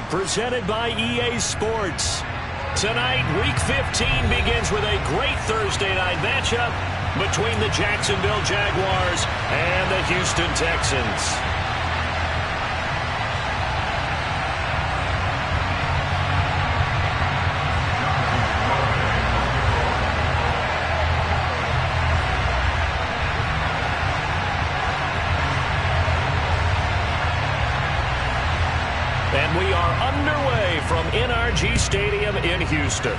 presented by EA Sports. Tonight, Week 15 begins with a great Thursday night matchup between the Jacksonville Jaguars and the Houston Texans. And we are underway from NRG Stadium in Houston.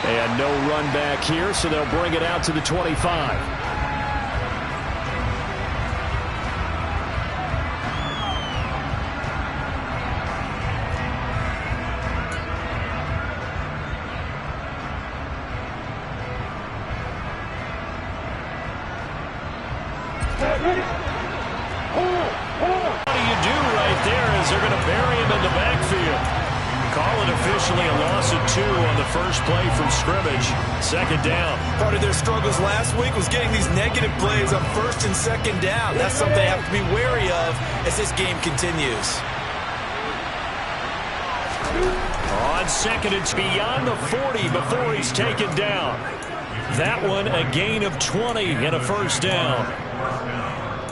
And no run back here, so they'll bring it out to the 25. What do you do right there as they're going to bury him in the backfield? Call it officially a loss of 2 on the first play from scrimmage. Second down. Part of their struggles last week was getting these negative plays on first and second down. That's something they have to be wary of as this game continues. On second, it's beyond the 40 before he's taken down. That one a gain of 20 and a first down.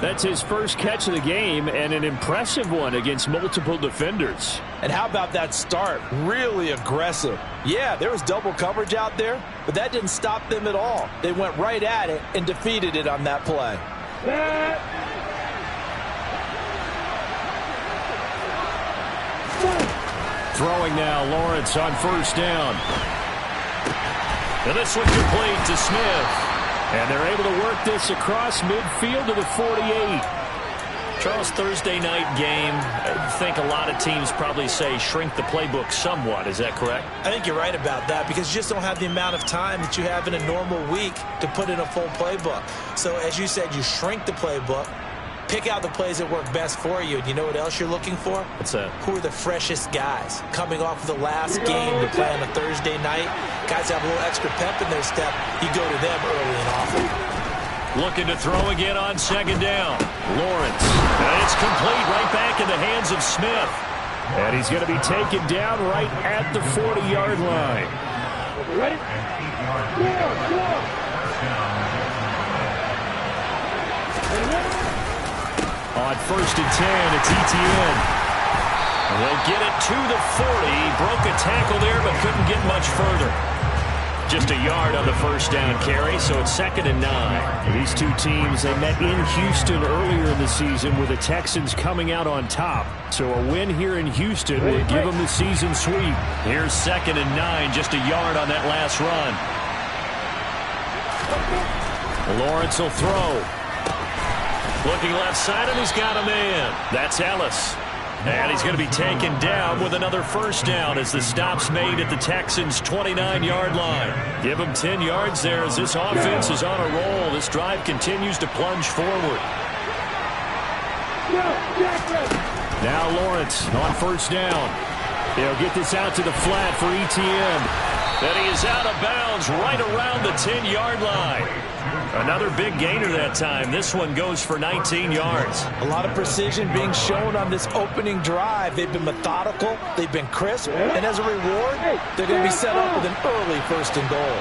That's his first catch of the game and an impressive one against multiple defenders. And how about that start? Really aggressive. Yeah, there was double coverage out there, but that didn't stop them at all. They went right at it and defeated it on that play. Throwing now, Lawrence on first down. And this one complete to Smith. And they're able to work this across midfield to the 48. Charles, Thursday night game, I think a lot of teams probably say shrink the playbook somewhat. Is that correct? I think you're right about that because you just don't have the amount of time that you have in a normal week to put in a full playbook. So as you said, you shrink the playbook, pick out the plays that work best for you. And you know what else you're looking for? What's that? Who are the freshest guys coming off of the last game to play on a Thursday night? Guys have a little extra pep in their step. You go to them early and often. Looking to throw again on second down. Lawrence. And it's complete right back in the hands of Smith. And he's going to be taken down right at the 40-yard line. Ready? On first and 10, it's Etienne. They'll get it to the 40. Broke a tackle there, but couldn't get much further. Just a yard on the first down carry, so it's second and 9. These two teams, they met in Houston earlier in the season with the Texans coming out on top. So a win here in Houston would give them the season sweep. Here's second and 9, just a yard on that last run. Lawrence will throw. Looking left side, and he's got a man. That's Ellis. And he's going to be taken down with another first down as the stop's made at the Texans' 29-yard line. Give him 10 yards there as this offense is on a roll. This drive continues to plunge forward. Now Lawrence on first down. They'll get this out to the flat for Etienne. And he is out of bounds right around the 10-yard line. Another big gainer that time. This one goes for 19 yards. A lot of precision being shown on this opening drive. They've been methodical. They've been crisp. And as a reward, they're going to be set up with an early first and goal.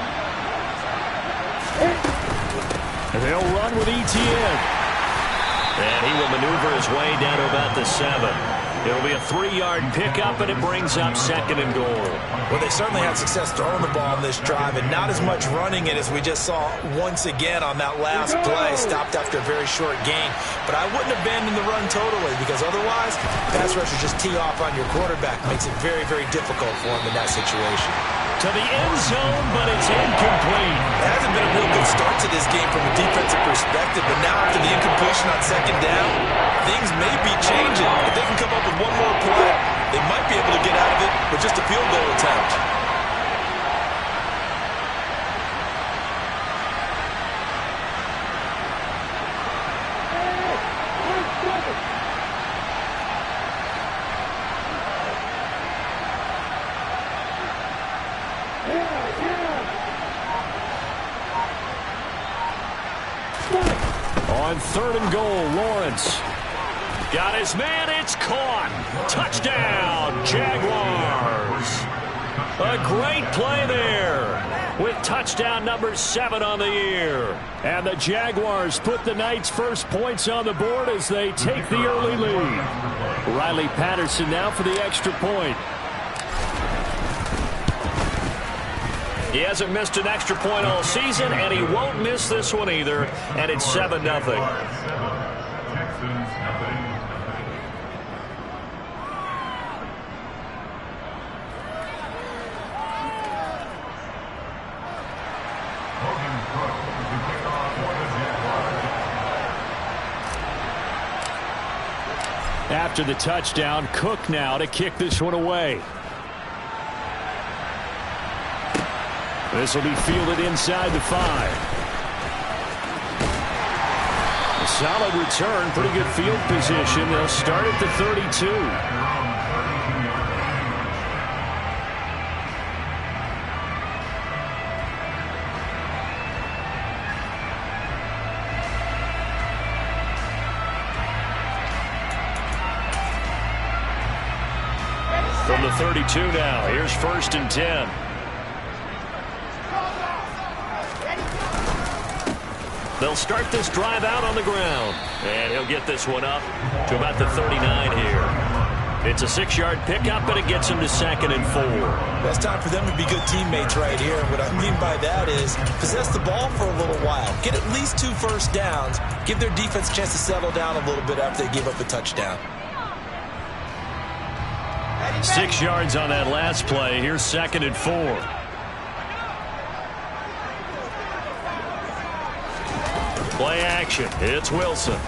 And they'll run with Etienne. And he will maneuver his way down to about the 7. It'll be a 3-yard pickup, and it brings up second and goal. Well, they certainly had success throwing the ball on this drive, and not as much running it as we just saw once again on that last play. Stopped after a very short gain. But I wouldn't abandon the run totally, because otherwise, pass rushers just tee off on your quarterback. Makes it very, very difficult for him in that situation. To the end zone, but it's incomplete. It hasn't been a real good start to this game from a defensive perspective, but now after the incompletion on second down, things may be changing. If they can come up with one more play, they might be able to get out of it with just a field goal attempt. On 3rd and goal. Lawrence. Got his man. It's caught. Touchdown, Jaguars. A great play there with touchdown number 7 on the year. And the Jaguars put the Knights' first points on the board as they take the early lead. Riley Patterson now for the extra point. He hasn't missed an extra point all season, and he won't miss this one either. And it's 7-0. After the touchdown, Cook now to kick this one away. This will be fielded inside the 5. A solid return, pretty good field position. They'll start at the 32. From the 32 now, here's 1st and 10. They'll start this drive out on the ground. And he'll get this one up to about the 39 here. It's a 6-yard pickup, and it gets him to 2nd and 4. Well, it's time for them to be good teammates right here. And what I mean by that is possess the ball for a little while. Get at least 2 first downs. Give their defense a chance to settle down a little bit after they give up a touchdown. 6 yards on that last play. Here's 2nd and 4. Play action. It's Wilson.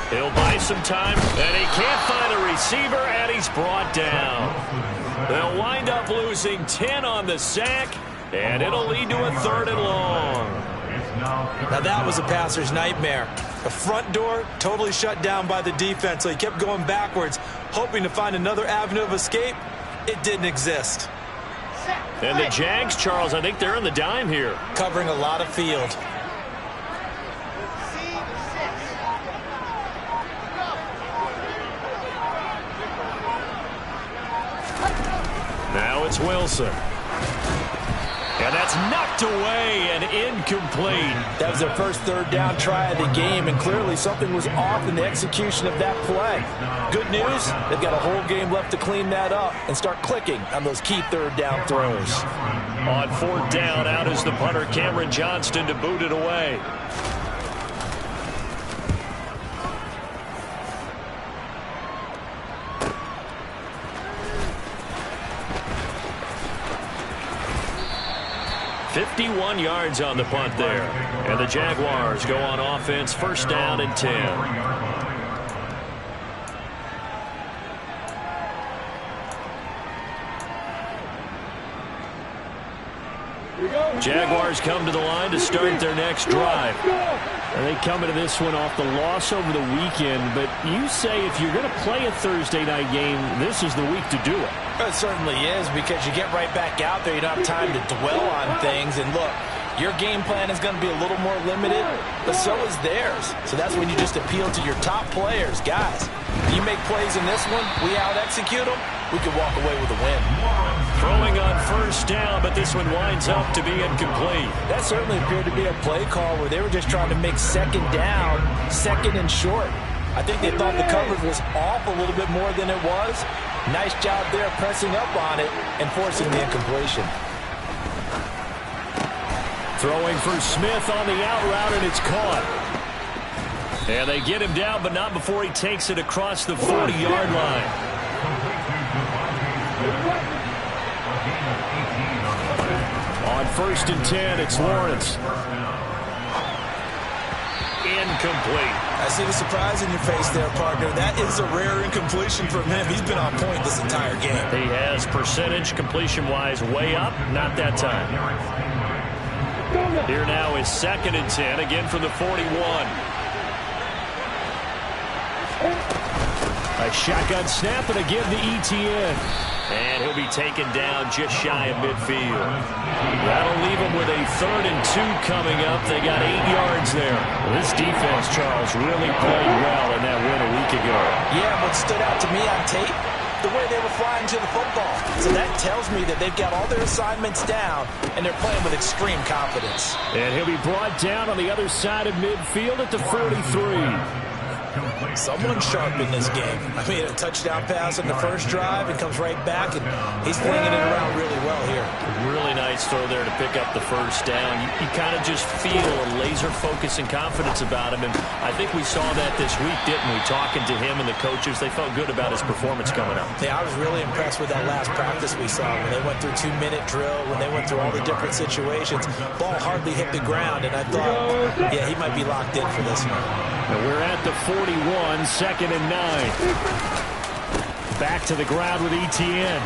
He'll buy some time, and he can't find a receiver, and he's brought down. They'll wind up losing 10 on the sack, and it'll lead to a 3rd and long. Now that was a passer's nightmare. The front door totally shut down by the defense, so he kept going backwards, hoping to find another avenue of escape. It didn't exist. And the Jags, Charles, I think they're in the dime here. Covering a lot of field. Now it's Wilson. And that's knocked away and incomplete. That was their first 3rd down try of the game, and clearly something was off in the execution of that play. Good news, they've got a whole game left to clean that up and start clicking on those key 3rd down throws. On 4th down, out is the punter, Cameron Johnston, to boot it away. .51 yards on the punt there. And the Jaguars go on offense, 1st down and 10. Jaguars come to the line to start their next drive. And they come into this one off the loss over the weekend, but you say if you're going to play a Thursday night game, this is the week to do it. It certainly is, because you get right back out there. You don't have time to dwell on things. And look, your game plan is going to be a little more limited, but so is theirs. So that's when you just appeal to your top players. Guys, you make plays in this one, we out-execute them, we can walk away with a win. Throwing on 1st down, but this one winds up to be incomplete. That certainly appeared to be a play call where they were just trying to make 2nd down, 2nd and short. I think they thought the coverage was off a little bit more than it was. Nice job there pressing up on it and forcing the incompletion. Throwing for Smith on the out route, and it's caught. And they get him down, but not before he takes it across the 40-yard line. On 1st and 10, it's Lawrence. Incomplete. I see the surprise in your face there, partner. That is a rare incompletion from him. He's been on point this entire game. He has percentage completion-wise way up. Not that time. Here now is 2nd and 10, again from the 41. A A shotgun snap and again to Etienne. And he'll be taken down just shy of midfield. That'll leave him with a 3rd and 2 coming up. They got 8 yards there. This defense, Charles, really played well in that win a week ago. Yeah, what stood out to me on tape, the way they were flying to the football. So that tells me that they've got all their assignments down, and they're playing with extreme confidence. And he'll be brought down on the other side of midfield at the 43. Someone's sharp in this game. I mean, a touchdown pass on the first drive and comes right back, and he's flinging it around really well here. Really nice throw there to pick up the first down. You kind of just feel a laser focus and confidence about him, and I think we saw that this week, didn't we? Talking to him and the coaches, they felt good about his performance coming up. Yeah, I was really impressed with that last practice we saw when they went through 2-minute drill, when they went through all the different situations. Ball hardly hit the ground, and I thought, yeah, he might be locked in for this one. And we're at the 41, 2nd and 9. Back to the ground with Etienne.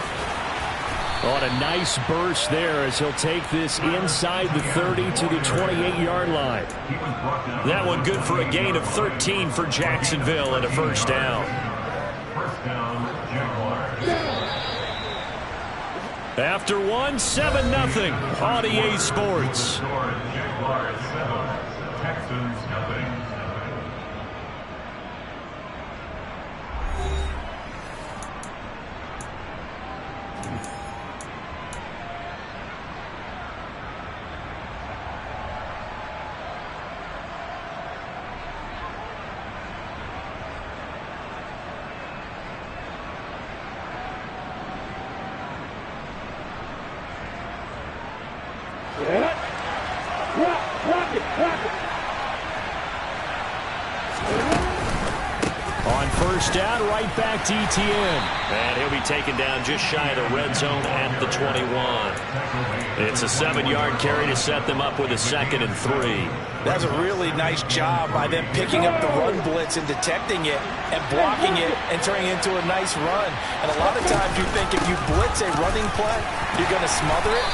On a nice burst there as he'll take this inside the 30 to the 28-yard line. That one good for a gain of 13 for Jacksonville and a first down. After 1, 7-0 on EA Sports. On first down, right back to Etienne. And he'll be taken down just shy of the red zone at the 21. It's a 7-yard carry to set them up with a 2nd and 3. That's a really nice job by them picking up the run blitz and detecting it and blocking it and turning it into a nice run. And a lot of times you think if you blitz a running play, you're going to smother it.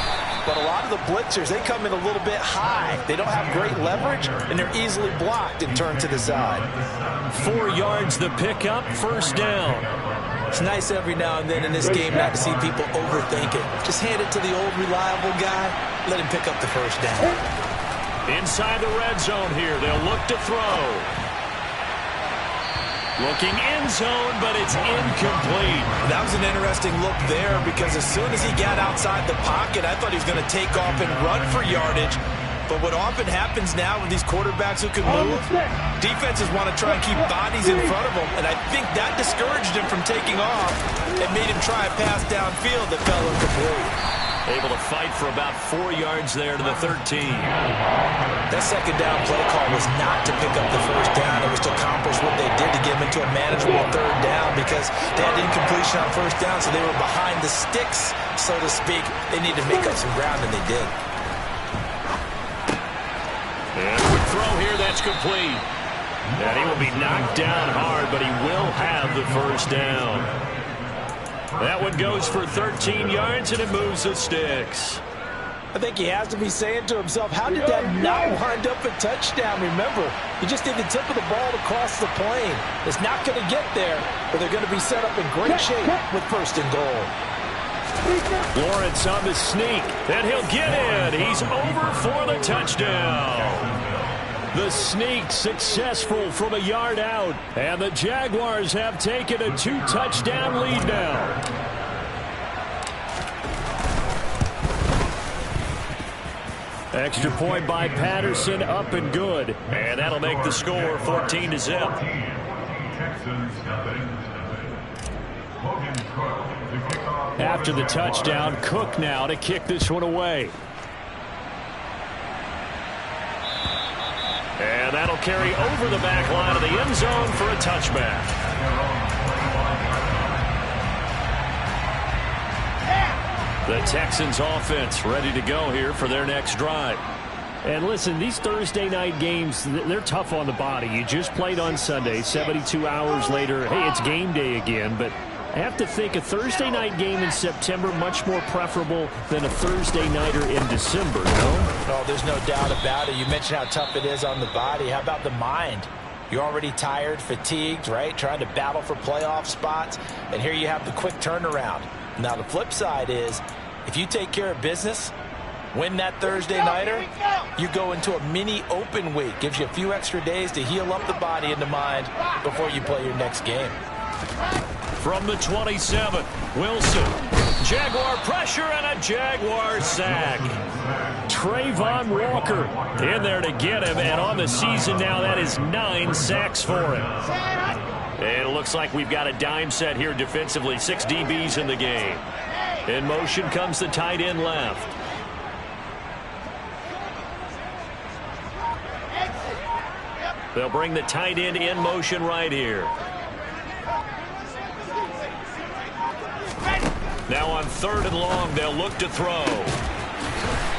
But a lot of the blitzers, they come in a little bit high. They don't have great leverage, and they're easily blocked and turned to the side. 4 yards the pickup, first down. It's nice every now and then in this game not to see people overthink it. Just hand it to the old reliable guy. Let him pick up the first down. Inside the red zone here. They'll look to throw. Looking end zone, but it's incomplete. That was an interesting look there because as soon as he got outside the pocket, I thought he was going to take off and run for yardage. But what often happens now with these quarterbacks who can move, defenses want to try and keep bodies in front of them, and I think that discouraged him from taking off and made him try a pass downfield that fell incomplete. Able to fight for about 4 yards there to the 13. That second down play call was not to pick up the first down. It was to accomplish what they did to get them into a manageable third down because they had incompletion on first down, so they were behind the sticks, so to speak. They needed to make up some ground, and they did. And a quick throw here, that's complete. And he will be knocked down hard, but he will have the first down. That one goes for 13 yards, and it moves the sticks. I think he has to be saying to himself, how did that not wind up a touchdown? Remember, he just did the tip of the ball to cross the plane. It's not going to get there, but they're going to be set up in great shape with first and goal. Lawrence on the sneak, and he'll get in. He's over for the touchdown. The sneak successful from a yard out, and the Jaguars have taken a 2-touchdown lead now. Extra point by Patterson, up and good. And that'll make the score 14-0. After the touchdown, Cook now to kick this one away. And that'll carry over the back line of the end zone for a touchback. The Texans offense ready to go here for their next drive. And listen, these Thursday night games, they're tough on the body. You just played on Sunday, 72 hours later, hey, it's game day again. But I have to think a Thursday night game in September much more preferable than a Thursday nighter in December, no? No, there's no doubt about it. You mentioned how tough it is on the body. How about the mind? You're already tired, fatigued, right? Trying to battle for playoff spots. And here you have the quick turnaround. Now, the flip side is, if you take care of business, win that Thursday nighter, you go into a mini open week. Gives you a few extra days to heal up the body and the mind before you play your next game. From the 27, Wilson. Jaguar pressure and a Jaguar sack. Trayvon Walker in there to get him, and on the season now, that is 9 sacks for him. And it looks like we've got a dime set here defensively. 6 DBs in the game. In motion comes the tight end left. They'll bring the tight end in motion right here. Now on 3rd and long, they'll look to throw.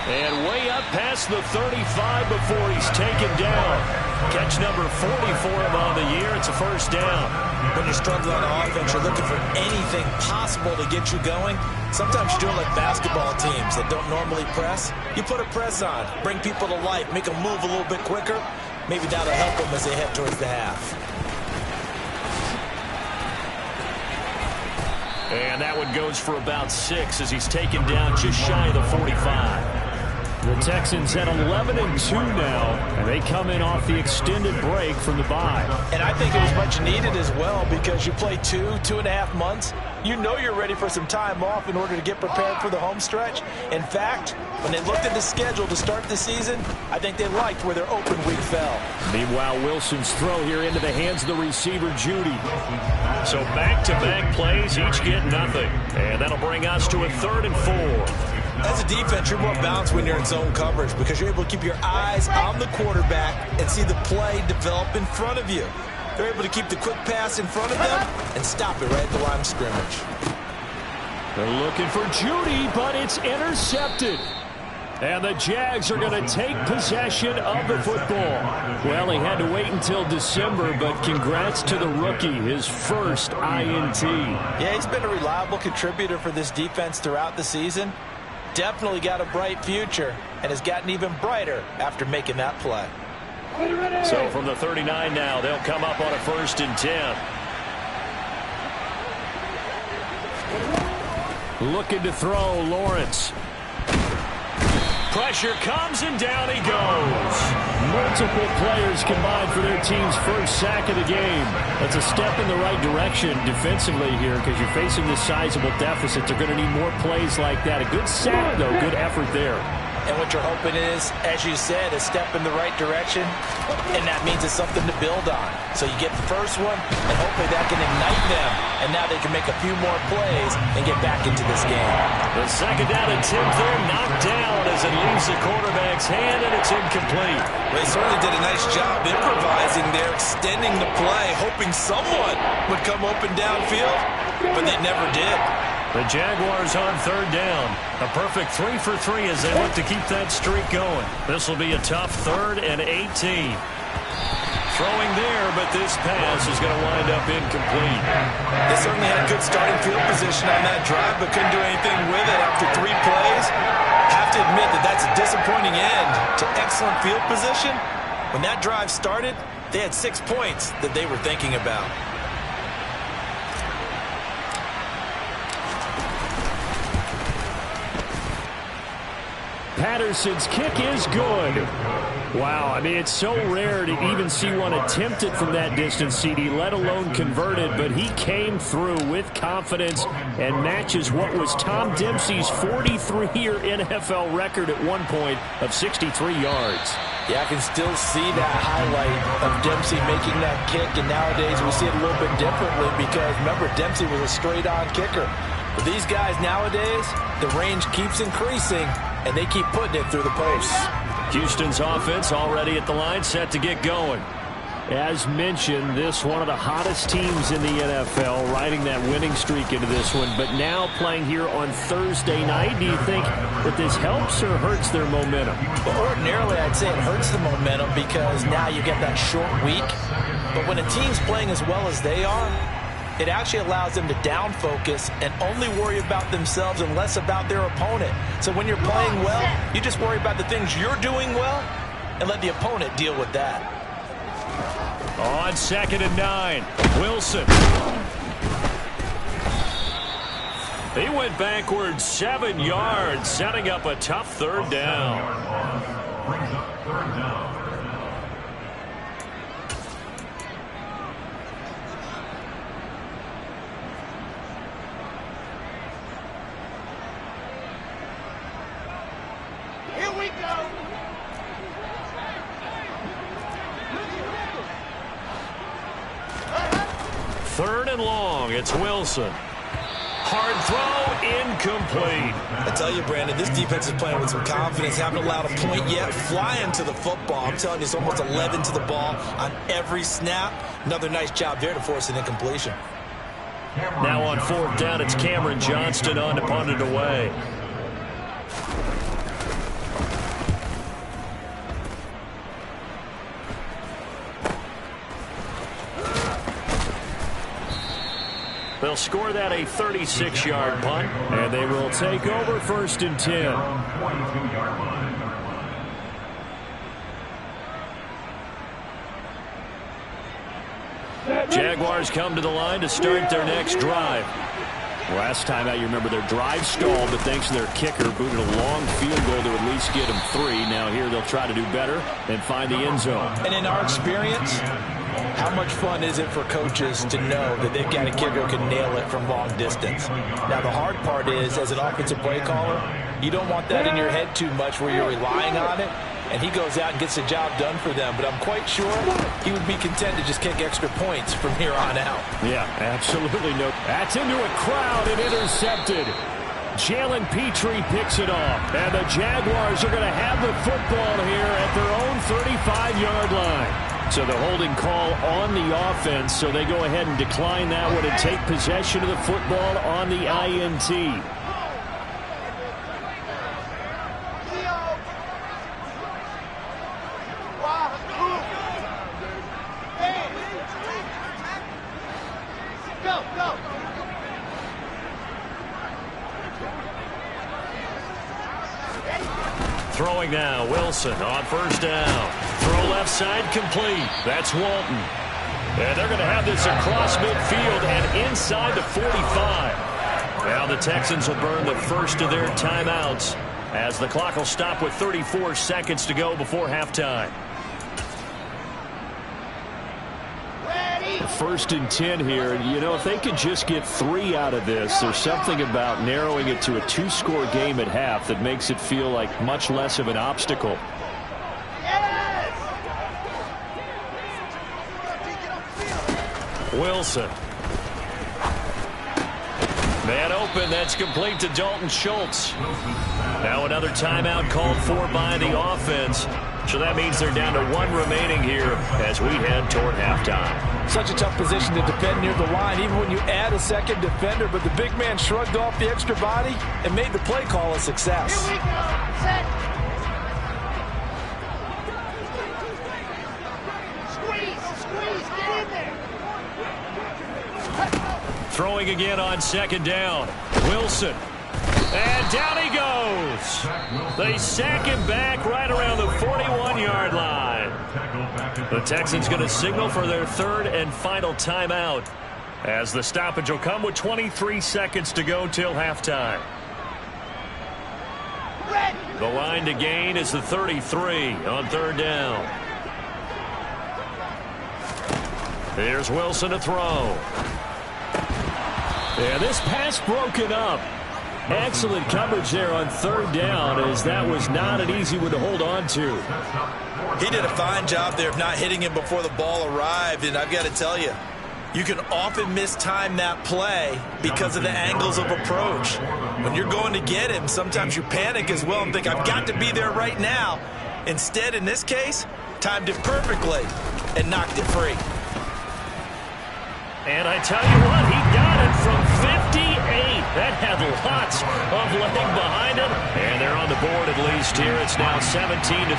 And way up past the 35 before he's taken down. Catch number 40 for him on the year. It's a first down. When you're struggling on offense, you're looking for anything possible to get you going. Sometimes you do it like basketball teams that don't normally press. You put a press on, bring people to life, make them move a little bit quicker. Maybe that'll help them as they head towards the half. And that one goes for about 6 as he's taken down just shy of the 45. The Texans at 11-2 now, and they come in off the extended break from the bye. And I think it was much needed as well because you play 2.5 months. You know you're ready for some time off in order to get prepared for the home stretch. In fact, when they looked at the schedule to start the season, I think they liked where their open week fell. Meanwhile, Wilson's throw here into the hands of the receiver, Judy. So back-to-back plays, each get nothing. And that'll bring us to a 3rd and 4. As a defense, you're more balanced when you're in zone coverage because you're able to keep your eyes on the quarterback and see the play develop in front of you. They're able to keep the quick pass in front of them and stop it right at the line of scrimmage. They're looking for Judy, but it's intercepted. And the Jags are going to take possession of the football. Well, he had to wait until December, but congrats to the rookie, his first INT. Yeah, he's been a reliable contributor for this defense throughout the season. Definitely got a bright future and has gotten even brighter after making that play. So from the 39 now, they'll come up on a 1st and 10. Looking to throw, Lawrence. Pressure comes and down he goes. Multiple players combined for their team's first sack of the game. That's a step in the right direction defensively here because you're facing this sizable deficit. They're going to need more plays like that. A good sack, though. Good effort there. And what you're hoping is, as you said, a step in the right direction, and that means it's something to build on. So you get the first one, and hopefully that can ignite them, and now they can make a few more plays and get back into this game. The 2nd down attempt there knocked down as it leaves the quarterback's hand, and it's incomplete. They certainly did a nice job improvising there, extending the play, hoping someone would come open downfield, but they never did. The Jaguars on 3rd down. A perfect 3 for 3 as they look to keep that streak going. This will be a tough 3rd and 18. Throwing there, but this pass is going to wind up incomplete. They certainly had good starting field position on that drive, but couldn't do anything with it after 3 plays. Have to admit that that's a disappointing end to excellent field position. When that drive started, they had 6 points that they were thinking about. Patterson's kick is good. Wow, I mean, it's so rare to even see one attempted from that distance, CD, let alone converted, but he came through with confidence and matches what was Tom Dempsey's 43-year NFL record at one point of 63 yards. Yeah, I can still see that highlight of Dempsey making that kick, and nowadays we see it a little bit differently because, remember, Dempsey was a straight-on kicker. But these guys nowadays, the range keeps increasing, and they keep putting it through the posts. Houston's offense already at the line, set to get going. As mentioned, this one of the hottest teams in the NFL, riding that winning streak into this one, but now playing here on Thursday night. Do you think that this helps or hurts their momentum? Well, ordinarily, I'd say it hurts the momentum because now you get that short week. But when a team's playing as well as they are, it actually allows them to down focus and only worry about themselves and less about their opponent. So when you're playing well, you just worry about the things you're doing well and let the opponent deal with that. On 2nd and 9, Wilson. He went backwards 7 yards, setting up a tough 3rd down. Brings up 3rd down. Here we go. 3rd and long. It's Wilson. Hard throw, incomplete. I tell you, Brandon, this defense is playing with some confidence. Haven't allowed a point yet. Flying to the football. I'm telling you, it's almost 11 to the ball on every snap. Another nice job there to force an incompletion. Now on 4th down, it's Cameron Johnston on to punt it away. They'll score that a 36-yard punt, and they will take over 1st and 10. 22-yard line. Jaguars come to the line to start their next drive. Last time out, you remember their drive stalled, but thanks to their kicker, booted a long field goal to at least get them 3. Now here they'll try to do better and find the end zone. And in our experience, how much fun is it for coaches to know that they've got a kicker who can nail it from long distance? Now, the hard part is, as an offensive play caller, you don't want that in your head too much where you're relying on it, and he goes out and gets the job done for them. But I'm quite sure he would be content to just kick extra points from here on out. Yeah, absolutely no. That's into a crowd and intercepted. Jalen Petrie picks it off. And the Jaguars are going to have the football here at their own 35-yard line. So the holding call on the offense, so they go ahead and decline that one and take possession of the football on the INT. Throwing now, Wilson on 1st down. Throw left side complete. That's Walton. And they're going to have this across midfield and inside the 45. Now the Texans will burn the first of their timeouts as the clock will stop with 34 seconds to go before halftime. 1st and 10 here. You know, if they could just get 3 out of this, there's something about narrowing it to a 2-score game at half that makes it feel like much less of an obstacle. Wilson. Man open, that's complete to Dalton Schultz. Now another timeout called for by the offense. So that means they're down to 1 remaining here as we head toward halftime. Such a tough position to defend near the line, even when you add a second defender. But the big man shrugged off the extra body and made the play call a success. Here we go. Set. Squeeze, get in there. Throwing again on 2nd down. Wilson. And down he goes. They sack him back right around the 41-yard line. The Texans going to signal for their 3rd and final timeout as the stoppage will come with 23 seconds to go till halftime. The line to gain is the 33 on 3rd down. Here's Wilson to throw. Yeah, this pass broken up. Excellent coverage there on 3rd down, as that was not an easy one to hold on to. He did a fine job there of not hitting him before the ball arrived, and I've got to tell you, you can often mistime that play because of the angles of approach. When you're going to get him, sometimes you panic as well and think, I've got to be there right now. Instead, in this case, timed it perfectly and knocked it free. And I tell you what, he got it from 58. That had lots of leg behind it. And they're on the board at least here. It's now 17-3.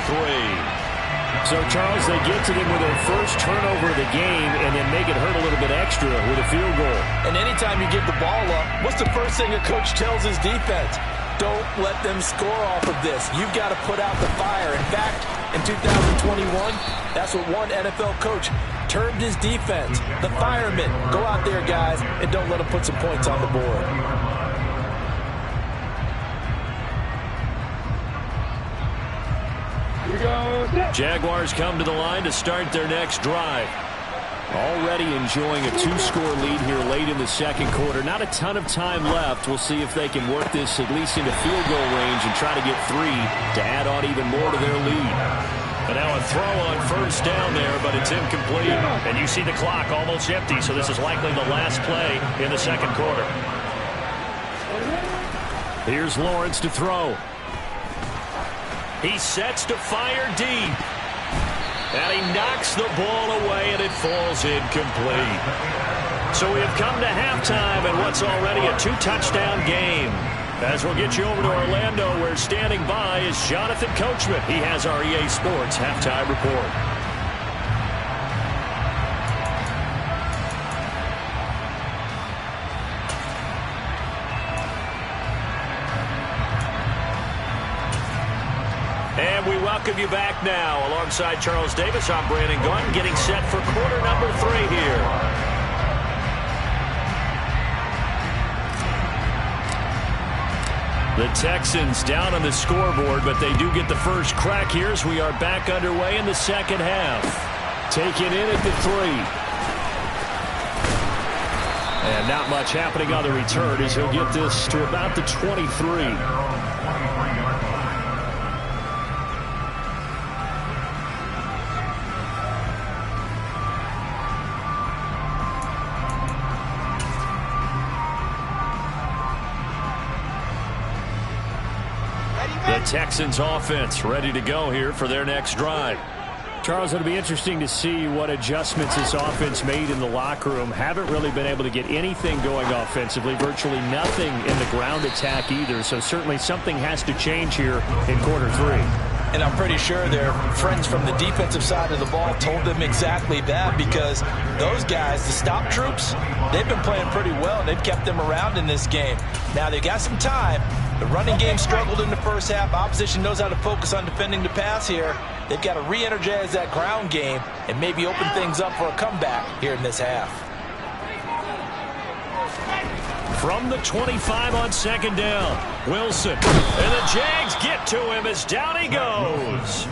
So, Charles, they get to them with their first turnover of the game and then make it hurt a little bit extra with a field goal. And anytime you give the ball up, what's the first thing a coach tells his defense? Don't let them score off of this. You've got to put out the fire. In fact, in 2021? That's what one NFL coach termed his defense. The firemen. Go out there, guys, and don't let them put some points on the board. Jaguars come to the line to start their next drive. Already enjoying a 2-score lead here late in the second quarter. Not a ton of time left. We'll see if they can work this at least into field goal range and try to get 3 to add on even more to their lead. And now a throw on first down there, but it's incomplete. And you see the clock almost empty, so this is likely the last play in the second quarter. Here's Lawrence to throw. He sets to fire deep. And he knocks the ball away, and it falls incomplete. So we have come to halftime in what's already a 2-touchdown game. As we'll get you over to Orlando, where standing by is Jonathan Coachman. He has our EA Sports halftime report. And we welcome you back now. Alongside Charles Davis, I'm Brandon Gaudin, getting set for quarter number 3 here. The Texans down on the scoreboard, but they do get the first crack here as we are back underway in the second half. Taken in at the 3. And not much happening on the return as he'll get this to about the 23. The Texans offense ready to go here for their next drive. Charles, it'll be interesting to see what adjustments this offense made in the locker room. Haven't really been able to get anything going offensively, virtually nothing in the ground attack either. So certainly something has to change here in quarter 3. And I'm pretty sure their friends from the defensive side of the ball told them exactly that, because those guys, the stop troops, they've been playing pretty well. They've kept them around in this game. Now they got some time. The running game struggled in the first half. Opposition knows how to focus on defending the pass here. They've got to re-energize that ground game and maybe open things up for a comeback here in this half. From the 25 on second down, Wilson. And the Jags get to him as down he goes.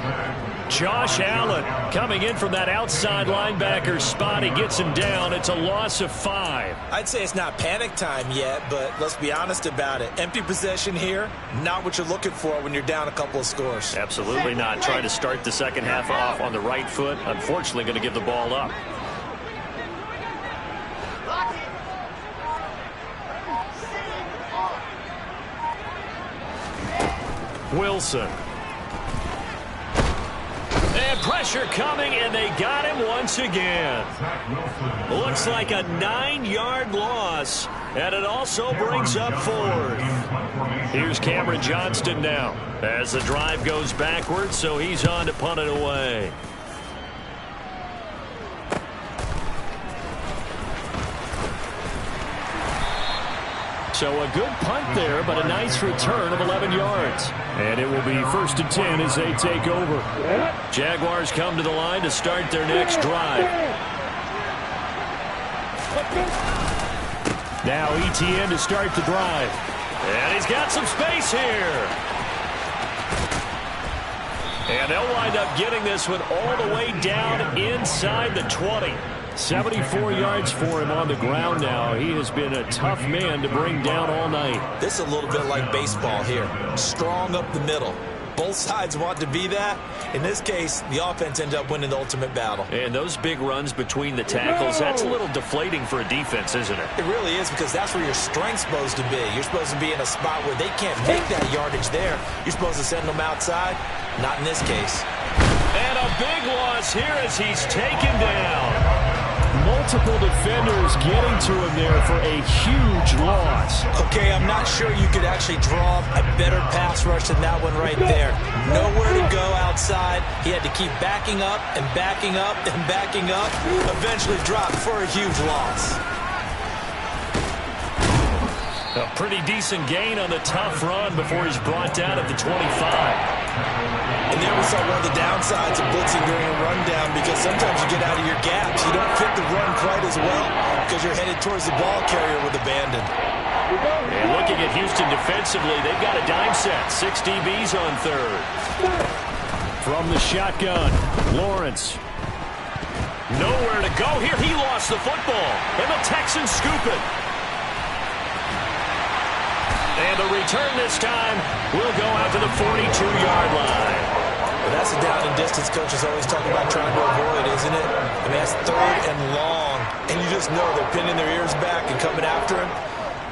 Josh Allen coming in from that outside linebacker spot. He gets him down. It's a loss of 5. I'd say it's not panic time yet, but let's be honest about it. Empty possession here, not what you're looking for when you're down a couple of scores. Absolutely not. Trying to start the second half off on the right foot. Unfortunately, going to give the ball up. Wilson. And pressure coming, and they got him once again. Looks like a 9-yard loss, and it also brings up 4th. Here's Cameron Johnston now as the drive goes backwards, so he's on to punt it away. So a good punt there, but a nice return of 11 yards. And it will be 1st and 10 as they take over. Jaguars come to the line to start their next drive. Now ETN to start the drive. And he's got some space here. And they'll wind up getting this one all the way down inside the 20. 74 yards for him on the ground now. He has been a tough man to bring down all night. This is a little bit like baseball here. Strong up the middle. Both sides want to be that. In this case, the offense ended up winning the ultimate battle. And those big runs between the tackles, that's a little deflating for a defense, isn't it? It really is, because that's where your strength's supposed to be. You're supposed to be in a spot where they can't make that yardage there. You're supposed to send them outside. Not in this case. And a big loss here as he's taken down. Multiple defenders getting to him there for a huge loss. Okay, I'm not sure you could actually draw a better pass rush than that one right there. Nowhere to go outside. He had to keep backing up and backing up and backing up. Eventually dropped for a huge loss. A pretty decent gain on the tough run before he's brought down at the 25. And there we saw one of the downsides of blitzing during a rundown, because sometimes you get out of your gaps. You don't fit the run quite as well because you're headed towards the ball carrier with abandon. And looking at Houston defensively, they've got a dime set. 6 DBs on third. From the shotgun, Lawrence. Nowhere to go here. He lost the football. And the Texans scoop it. And the return this time will go out to the 42-yard line. Well, that's the down and distance coaches always talk about trying to avoid, isn't it? I mean, that's third and long. And you just know they're pinning their ears back and coming after him.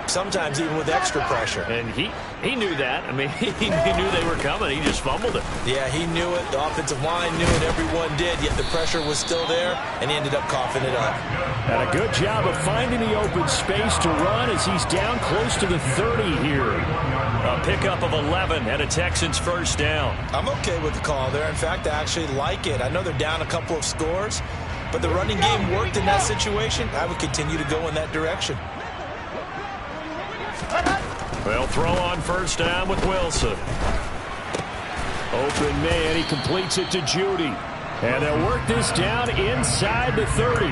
Sometimes even with extra pressure. And he knew that. I mean, he knew they were coming. He just fumbled it. Yeah, he knew it. The offensive line knew it. Everyone did. Yet the pressure was still there, and he ended up coughing it up. And a good job of finding the open space to run as he's down close to the 30 here. A pickup of 11 and a Texans first down. I'm okay with the call there. In fact, I actually like it. I know they're down a couple of scores, but the running game worked in that situation. I would continue to go in that direction. They'll throw on first down with Wilson. Open man, he completes it to Judy. And they'll work this down inside the 30.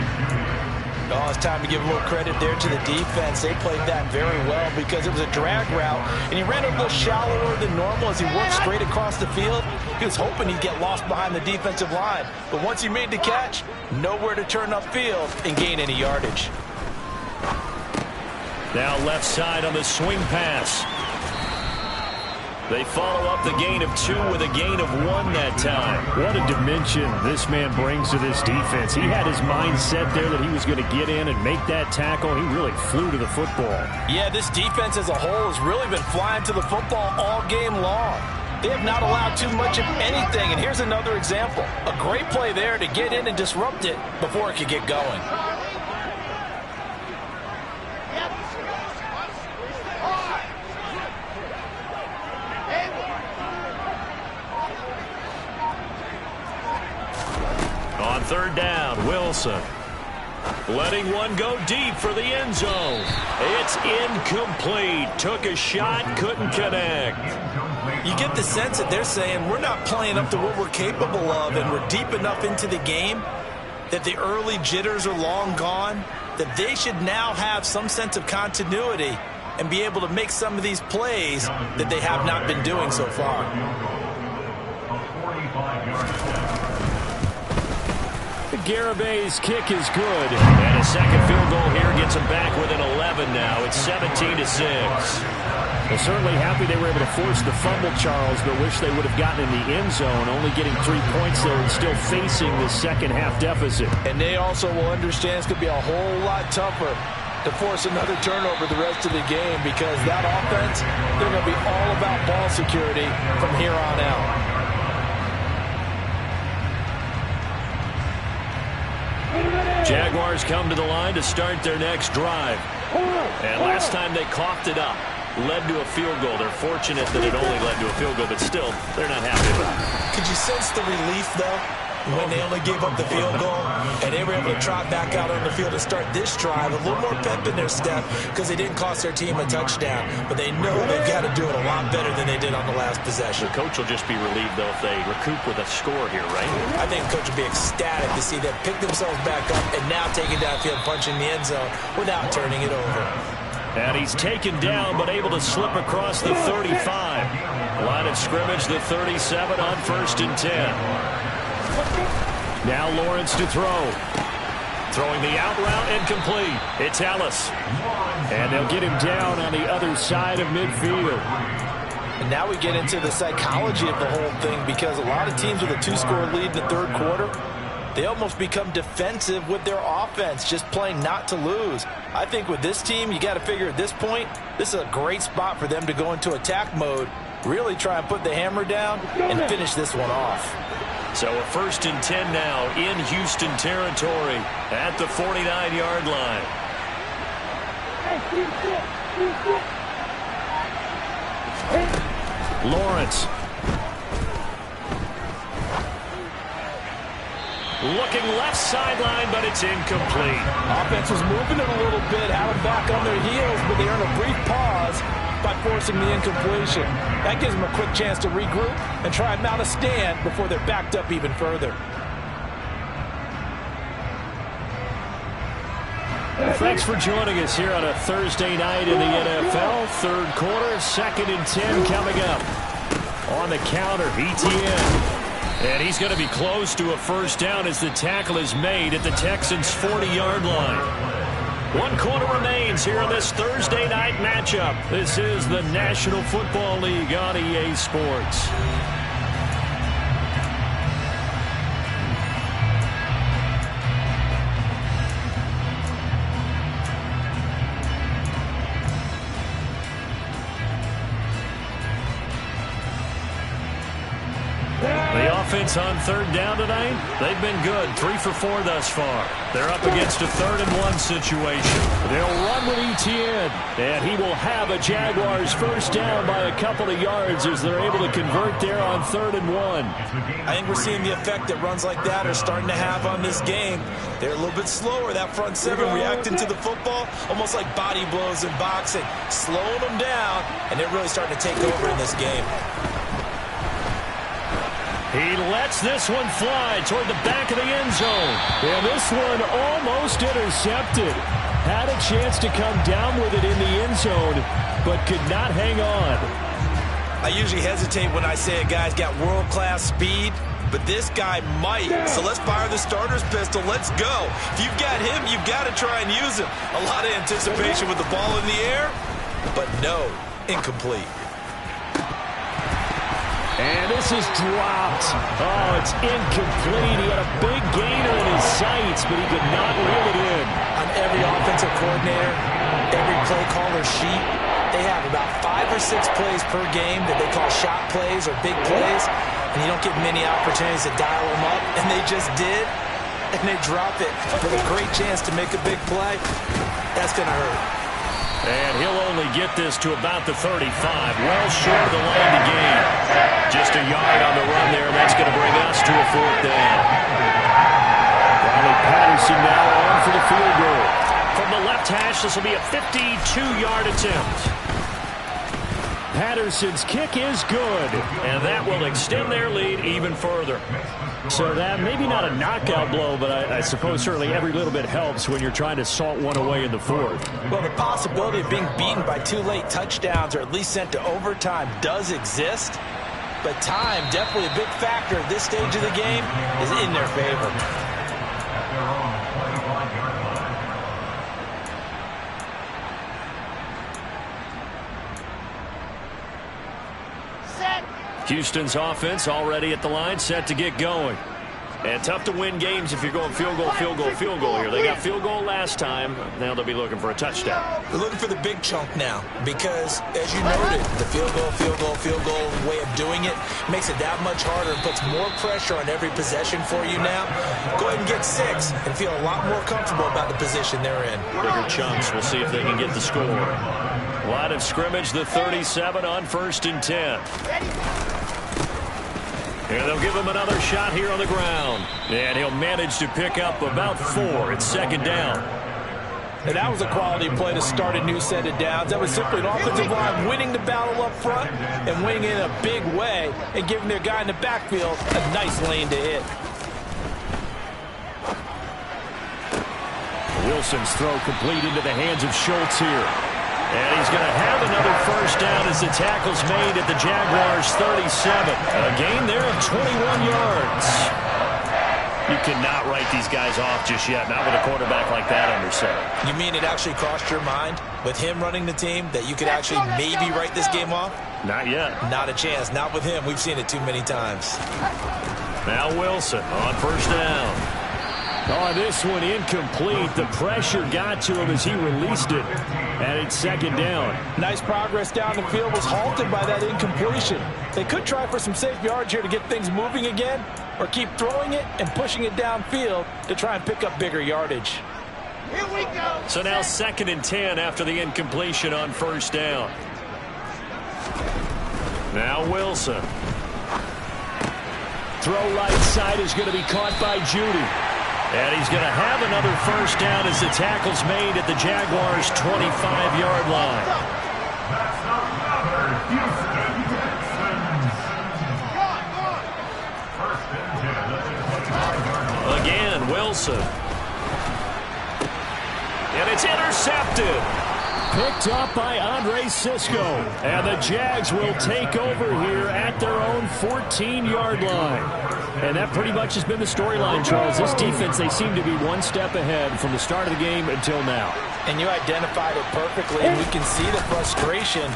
Oh, it's time to give a little credit there to the defense. They played that very well because it was a drag route, and he ran a little shallower than normal as he worked straight across the field. He was hoping he'd get lost behind the defensive line. But once he made the catch, nowhere to turn upfield and gain any yardage. Now left side on the swing pass. They follow up the gain of 2 with a gain of 1 that time. What a dimension this man brings to this defense. He had his mind set there that he was going to get in and make that tackle. He really flew to the football. Yeah, this defense as a whole has really been flying to the football all game long. They have not allowed too much of anything, and here's another example. A great play there to get in and disrupt it before it could get going. On third down, Wilson. Letting one go deep for the end zone. It's incomplete. Took a shot, couldn't connect. You get the sense that they're saying we're not playing up to what we're capable of, and we're deep enough into the game that the early jitters are long gone, that they should now have some sense of continuity and be able to make some of these plays that they have not been doing so far. Garabay's kick is good. And a second field goal here gets them back within 11 now. It's 17-6. Well, certainly happy they were able to force the fumble, Charles, but wish they would have gotten in the end zone, only getting 3 points there and still facing the second half deficit. And they also will understand it's going to be a whole lot tougher to force another turnover the rest of the game, because that offense, they're going to be all about ball security from here on out. Jaguars come to the line to start their next drive. And last time they coughed it up, led to a field goal. They're fortunate that it only led to a field goal, but still, they're not happy about it. Could you sense the relief, though, when they only gave up the field goal and they were able to trot back out on the field and start this drive? A little more pep in their step because they didn't cost their team a touchdown, but they know they've got to do it a lot better than they did on the last possession. The coach will just be relieved, though, if they recoup with a score here, right? I think the coach will be ecstatic to see them pick themselves back up and now take it downfield, punching the end zone without turning it over. And he's taken down, but able to slip across the 35. Line of scrimmage, the 37 on 1st and 10. Now Lawrence to throw. Throwing the out route and complete. It's Ellis. And they'll get him down on the other side of midfield. And now we get into the psychology of the whole thing, because a lot of teams with a 2-score lead in the third quarter, they almost become defensive with their offense, just playing not to lose. I think with this team, you got to figure at this point, this is a great spot for them to go into attack mode, really try and put the hammer down and finish this one off. So a 1st and 10 now in Houston territory at the 49-yard line. Lawrence. Looking left sideline, but it's incomplete. Offense was moving it a little bit, had them back on their heels, but they earned a brief pause by forcing the incompletion. That gives them a quick chance to regroup and try and mount a stand before they're backed up even further. Thanks for joining us here on a Thursday night in the NFL. Third quarter, 2nd and 10 coming up. On the counter, ETN. And he's going to be close to a first down as the tackle is made at the Texans' 40-yard line. 1 quarter remains here on this Thursday night matchup. This is the National Football League on EA Sports. Offense on 3rd down tonight. They've been good. 3 for 4 thus far. They're up against a 3rd and 1 situation. They'll run with ETN, and he will have a Jaguars first down by a couple of yards as they're able to convert there on 3rd and 1. I think we're seeing the effect that runs like that are starting to have on this game. They're a little bit slower. That front 7 reacting to the football, almost like body blows in boxing, slowing them down, and they're really starting to take over in this game. He lets this one fly toward the back of the end zone. And this one almost intercepted. Had a chance to come down with it in the end zone, but could not hang on. I usually hesitate when I say a guy's got world-class speed, but this guy might. So let's fire the starter's pistol. Let's go. If you've got him, you've got to try and use him. A lot of anticipation with the ball in the air, but no, incomplete. And this is dropped. Oh, it's incomplete. He had a big gainer in his sights, but he could not reel it in. On every offensive coordinator, every play caller sheet, they have about 5 or 6 plays per game that they call shot plays or big plays, and you don't get many opportunities to dial them up, and they just did, and they drop it with a great chance to make a big play. That's going to hurt. And he'll only get this to about the 35, well short of the line to gain. Just a yard on the run there, and that's going to bring us to a 4th down. Riley Patterson now on for the field goal. From the left hash, this will be a 52-yard attempt. Patterson's kick is good. And that will extend their lead even further. So that maybe not a knockout blow, but I suppose certainly every little bit helps when you're trying to salt one away in the 4th. Well, the possibility of being beaten by 2 late touchdowns or at least sent to overtime does exist. But time, definitely a big factor at this stage of the game, is in their favor. Houston's offense already at the line, set to get going. And tough to win games if you're going field goal, field goal, field goal here. They got field goal last time. Now they'll be looking for a touchdown. They're looking for the big chunk now because, as you noted, the field goal, field goal, field goal way of doing it makes it that much harder and puts more pressure on every possession for you now. Go ahead and get 6 and feel a lot more comfortable about the position they're in. Bigger chunks. We'll see if they can get the score. Line of scrimmage, the 37 on 1st and 10. And they'll give him another shot here on the ground. And he'll manage to pick up about 4. It's 2nd down. And that was a quality play to start a new set of downs. That was simply an offensive line winning the battle up front and winning in a big way and giving their guy in the backfield a nice lane to hit. Wilson's throw complete into the hands of Schultz here. And he's going to have another first down as the tackle's made at the Jaguars' 37. A gain there of 21 yards. You cannot write these guys off just yet, not with a quarterback like that under center. You mean it actually crossed your mind with him running the team that you could actually maybe write this game off? Not yet. Not a chance. Not with him. We've seen it too many times. Now Wilson on first down. Oh, this one incomplete. The pressure got to him as he released it. And it's 2nd down. Nice progress down the field was halted by that incompletion. They could try for some safe yards here to get things moving again, or keep throwing it and pushing it downfield to try and pick up bigger yardage. Here we go. So now 2nd and 10 after the incompletion on first down. Now Wilson. throw right side is going to be caught by Judy. And he's going to have another first down as the tackle's made at the Jaguars' 25-yard line. That's another Houston Texans. First and 10 at the 25-yard line. Again, Wilson. And it's intercepted. Picked up by Andre Cisco. And the Jags will take over here at their own 14-yard line. And that pretty much has been the storyline, Charles. This defense, they seem to be one step ahead from the start of the game until now. And you identified it perfectly, and we can see the frustration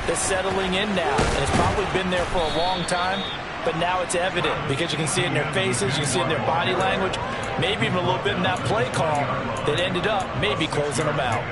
that's settling in now. And it's probably been there for a long time, but now it's evident because you can see it in their faces, you can see it in their body language, maybe even a little bit in that play call that ended up maybe closing them out.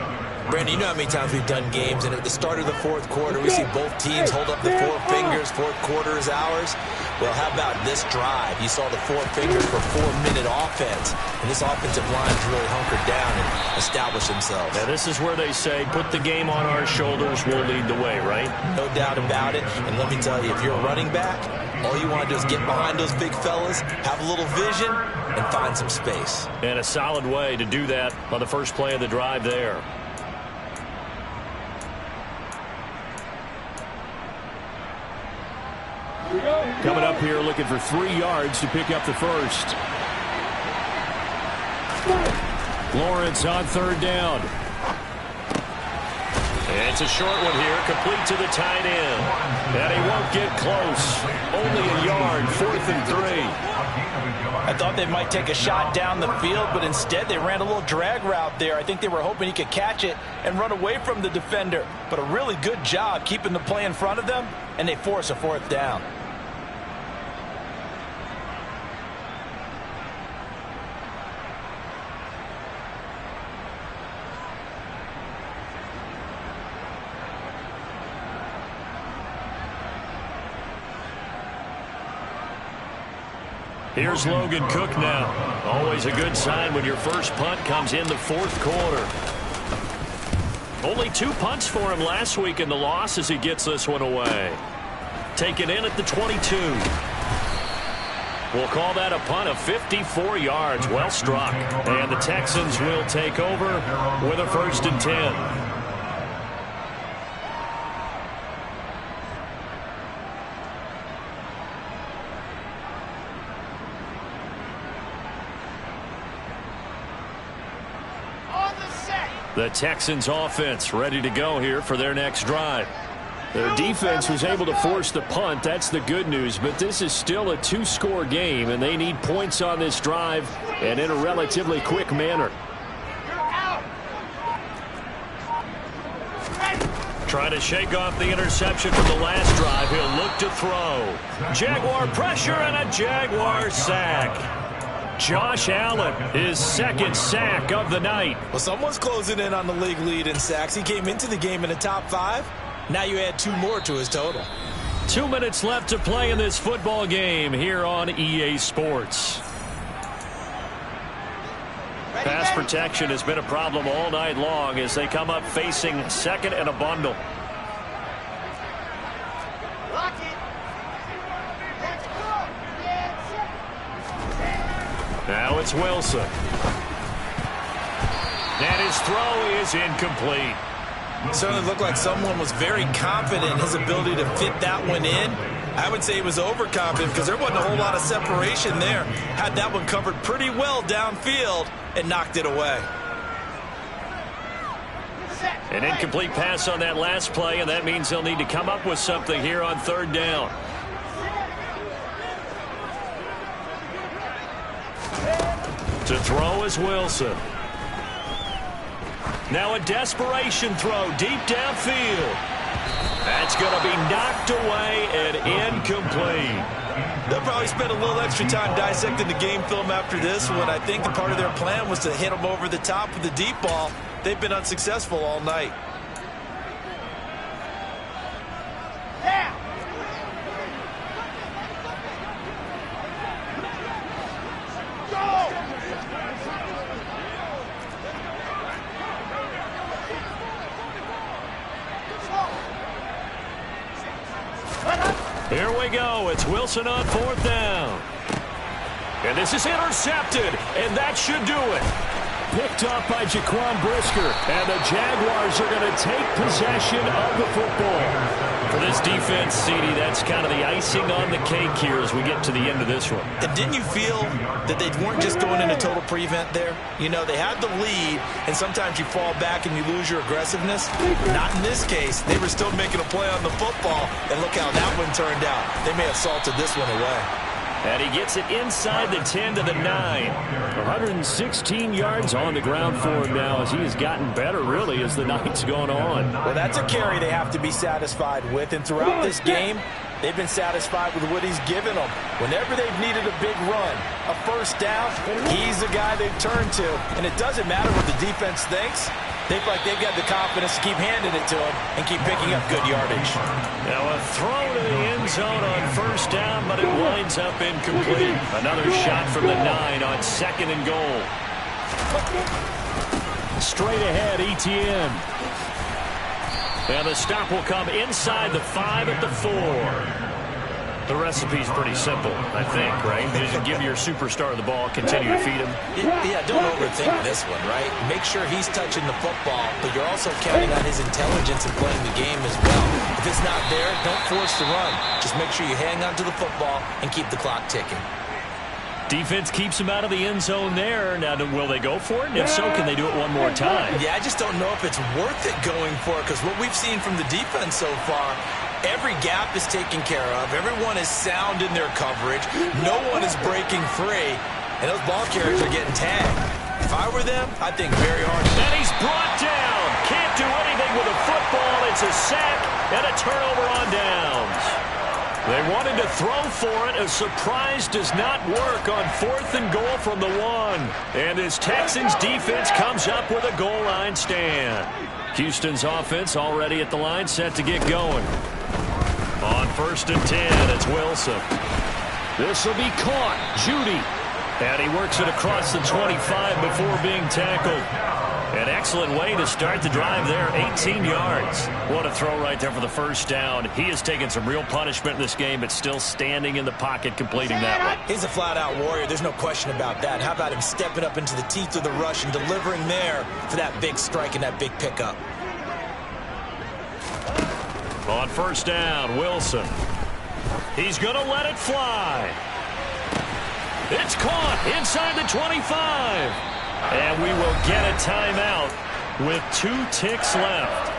Brandon, you know how many times we've done games, and at the start of the fourth quarter, we see both teams hold up the four fingers, fourth quarter is ours. Well, how about this drive? You saw the four fingers for 4-minute offense, and this offensive line's really hunkered down and established themselves. Now, this is where they say, put the game on our shoulders, we'll lead the way, right? No doubt about it, and let me tell you, if you're a running back, all you want to do is get behind those big fellas, have a little vision, and find some space. And a solid way to do that on the first play of the drive there. Coming up here looking for 3 yards to pick up the first. Lawrence on third down. And it's a short one here, complete to the tight end. And he won't get close. Only a yard, 4th and 3. I thought they might take a shot down the field, but instead they ran a little drag route there. I think they were hoping he could catch it and run away from the defender. But a really good job keeping the play in front of them, and they force a 4th down. Here's Logan Cook now. Always a good sign when your first punt comes in the fourth quarter. Only 2 punts for him last week in the loss as he gets this one away. Taken in at the 22. We'll call that a punt of 54 yards. Well struck. And the Texans will take over with a 1st and 10. The Texans offense ready to go here for their next drive. Their defense was able to force the punt. That's the good news. But this is still a 2-score game, and they need points on this drive and in a relatively quick manner. Trying to shake off the interception from the last drive. He'll look to throw. Jaguar pressure and a Jaguar sack. Josh Allen, his 2nd sack of the night. Well, someone's closing in on the league lead in sacks. He came into the game in the top 5. Now you add 2 more to his total. 2 minutes left to play in this football game here on EA Sports. Pass protection has been a problem all night long as they come up facing 2nd and a bundle. Lock it. Let's go. Now it's Wilson. And his throw is incomplete. It certainly looked like someone was very confident in his ability to fit that one in. I would say he was overconfident because there wasn't a whole lot of separation there. Had that one covered pretty well downfield and knocked it away. An incomplete pass on that last play, and that means they'll need to come up with something here on 3rd down. To throw is Wilson. Now a desperation throw deep downfield. That's going to be knocked away and incomplete. They'll probably spend a little extra time dissecting the game film after this one. I think the part of their plan was to hit them over the top with the deep ball. They've been unsuccessful all night. Here we go. It's Wilson on 4th down. And this is intercepted, and that should do it. Picked up by Jaquan Brisker. And the Jaguars are going to take possession of the football. For this defense, CD, that's kind of the icing on the cake here as we get to the end of this one. And didn't you feel that they weren't just going into total prevent there? You know, they had the lead, and sometimes you fall back and you lose your aggressiveness. Not in this case. They were still making a play on the football, and look how that one turned out. They may have salted this one away. And he gets it inside the 10 to the 9. 116 yards on the ground for him now as he has gotten better, really, as the night's gone on. Well, that's a carry they have to be satisfied with. And throughout this game, they've been satisfied with what he's given them. Whenever they've needed a big run, a first down, he's the guy they've turned to. And it doesn't matter what the defense thinks. They feel like they've got the confidence to keep handing it to him and keep picking up good yardage. Now a throw to the end zone on first down, but it winds up incomplete. Another shot from the 9 on 2nd and goal. Straight ahead, Etienne. And the stop will come inside the 5 at the 4. The recipe's pretty simple, I think, right? Just give your superstar the ball, continue to feed him. Yeah, don't overthink this one, right? Make sure he's touching the football, but you're also counting on his intelligence in playing the game as well. If it's not there, don't force the run. Just make sure you hang on to the football and keep the clock ticking. Defense keeps him out of the end zone there. Now, will they go for it? And if so, can they do it one more time? Yeah, I just don't know if it's worth it going for it, because what we've seen from the defense so far, every gap is taken care of. Everyone is sound in their coverage. No one is breaking free, and those ball carriers are getting tagged. If I were them, I'd think very hard. And he's brought down. Can't do anything with a football. It's a sack and a turnover on downs. They wanted to throw for it. A surprise does not work on 4th and goal from the 1. And his Texans defense comes up with a goal line stand. Houston's offense already at the line, set to get going. On 1st and 10, it's Wilson. This will be caught. Judy. And he works it across the 25 before being tackled. An excellent way to start the drive there, 18 yards. What a throw right there for the first down. He has taken some real punishment in this game, but still standing in the pocket, completing that one. He's a flat-out warrior. There's no question about that. How about him stepping up into the teeth of the rush and delivering there for that big strike and that big pickup? On first down, Wilson. He's going to let it fly. It's caught inside the 25. And we will get a timeout with 2 ticks left.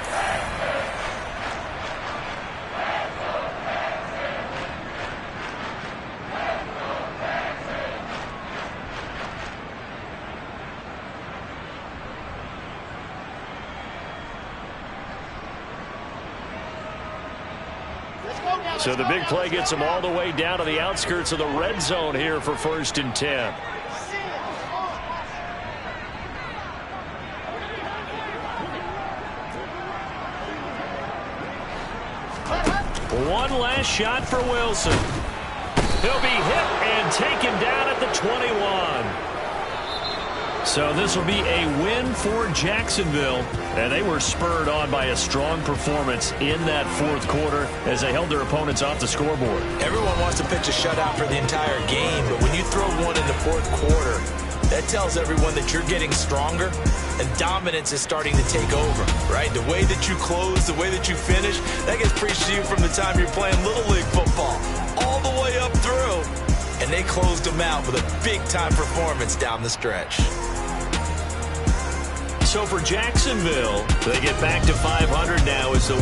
So the big play gets them all the way down to the outskirts of the red zone here for 1st and 10. One last shot for Wilson. He'll be hit and taken down at the 21. So this will be a win for Jacksonville. And they were spurred on by a strong performance in that 4th quarter as they held their opponents off the scoreboard. Everyone wants to pitch a shutout for the entire game, but when you throw one in the 4th quarter, that tells everyone that you're getting stronger and dominance is starting to take over, right? The way that you close, the way that you finish, that gets preached to you from the time you're playing Little League football all the way up through. And they closed them out with a big-time performance down the stretch. So for Jacksonville, they get back to 500 now as the